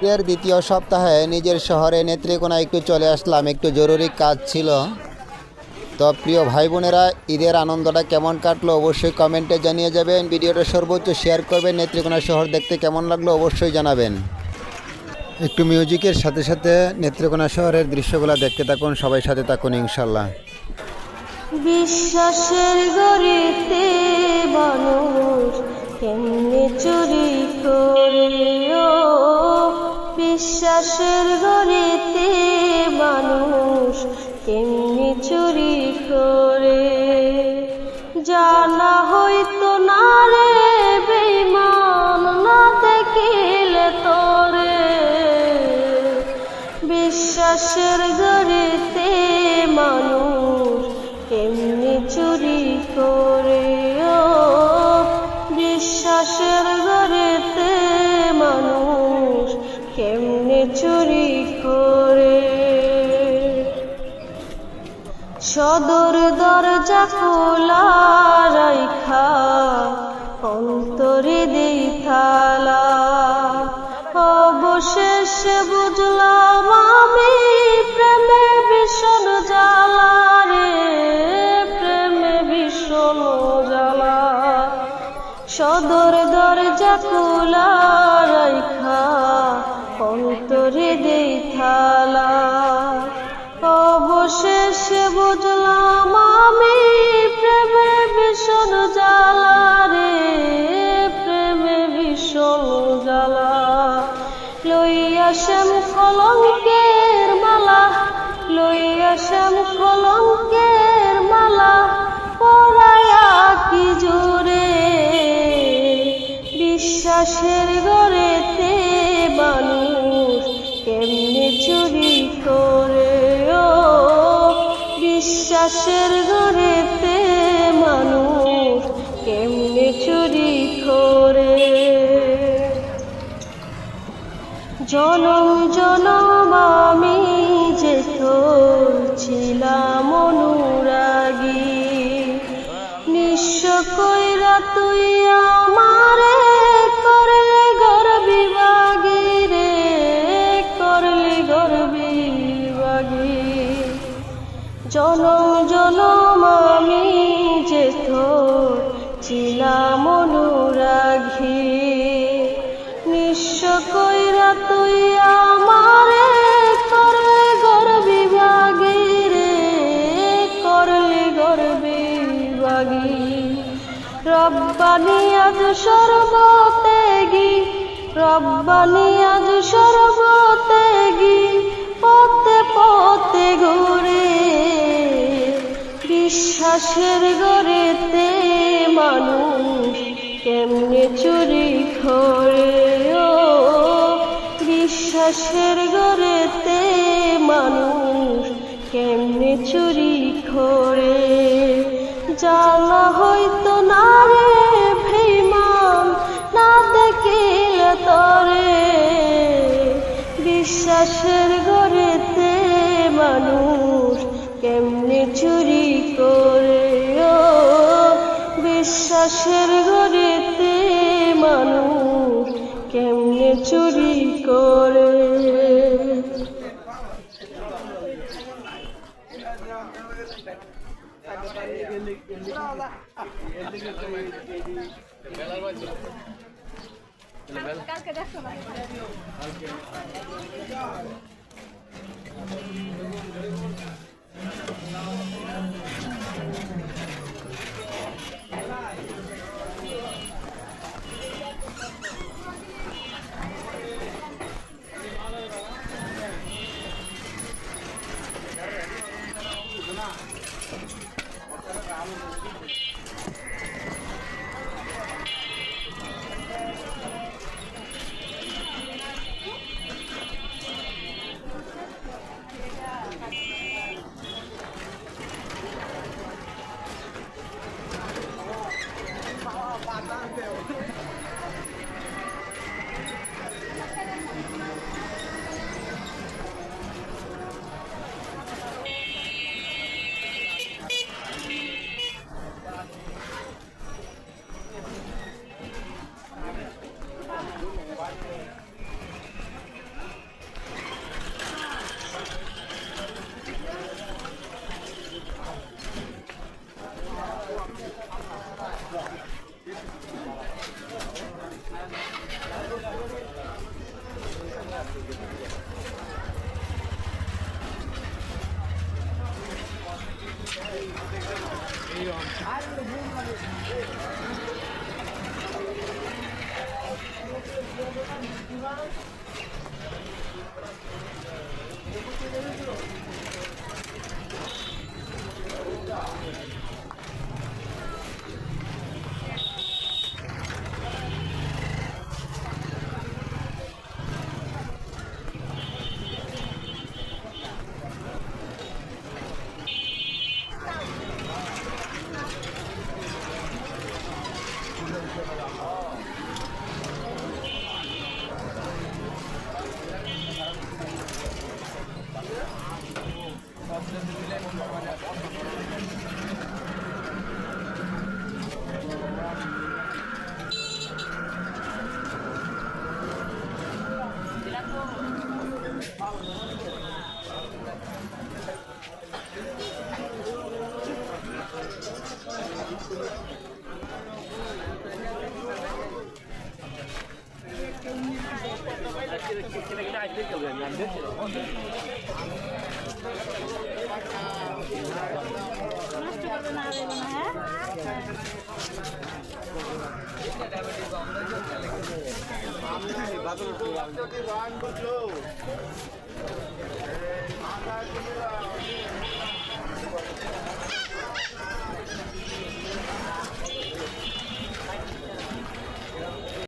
এর দ্বিতীয় সপ্তাহে নিজের শহরে নেত্রীকোনায় একটু চলে আসলাম, একটু জরুরি কাজ ছিল। তো প্রিয় ভাই বোনেরা, ঈদের আনন্দটা কেমন কাটলো অবশ্যই কমেন্টে জানিয়ে যাবেন। ভিডিওটা সর্বোচ্চ শেয়ার করবেন। নেত্রীকোনা শহর দেখতে কেমন লাগলো অবশ্যই জানাবেন। একটু মিউজিকের সাথে সাথে নেত্রকোনা শহরের দৃশ্যগুলো দেখতে থাকুন, সবাই সাথে থাকুন ইনশাল্লাহ। বিশ্বাসের গড়িতে মানুষ কেমনে চুরি করে, ও বিশ্বাসের গড়িতে মানুষ কেমনে চুরি করে। জানা হইতো না রে বেঈমান, না দেখিলে তোরে বিশ্বাসের গড়িতে মানুষ কেমনে চুরি করে, ও বিশ্বাসের গড়িতে মানুষ কেমনে চুরি করে। সদর দরজা খোলা রাইখা অন্তরে দেই থালা, অবশেষে বুঝলাম আমি প্রেমে ভীষণ জ্বালা রে, প্রেমে ভীষণ জ্বালা। সদর দরজা খোলা রাইখা অন্তরে দেই থালা, অবশেষে বুঝলাম আমি প্রেমে ভীষণ জ্বালা রে, প্রেমে ভীষণ জ্বালা। লইয়া শ্যাম কলঙ্কের মালা, লইয়া শ্যাম কলঙ্কের মালা, পরায়া কি জোরে বিশ্বাসের গড়েতে মানুষ কেমনে চুরি করে, ও বিশ্বাসের গড়েতে মানুষ কেমনে চুরি করে। জনম জনম আমি যে তোর ছিলাম অনুরাগী, নিঃস্ব কইরা তুই আমারে করলে গর্বিবাগী রে, করলে গর্বিবাগী। জনম জনম আমি যে তোর ছিলাম অনুরাগী, নিঃস্ব কইরা তুই আমারে করলে গর্বিবাগী রে, করলে গর্বিবাগী। রব্বানি আজ সর্বত্যাগী, রব্বানি আজ সর্বত্যাগী, পথে পথে ঘুরে বিশ্বাসের গড়েতে মানুষ কেমনে চুরি করে, ও বিশ্বাসের গড়েতে মানুষ কেমনে চুরি করে। জানা হইতো না রে বেঈমান, না দেখিলে তোরে বিশ্বাসের গড়েতে মানুষ কেমনে চুরি করে, ও বিশ্বাসের গড়েতে মানুষ কেমনে চুরি করে। কালকে দেখো না নষ্ট করবে না দেবো না, হ্যাঁ? Hey,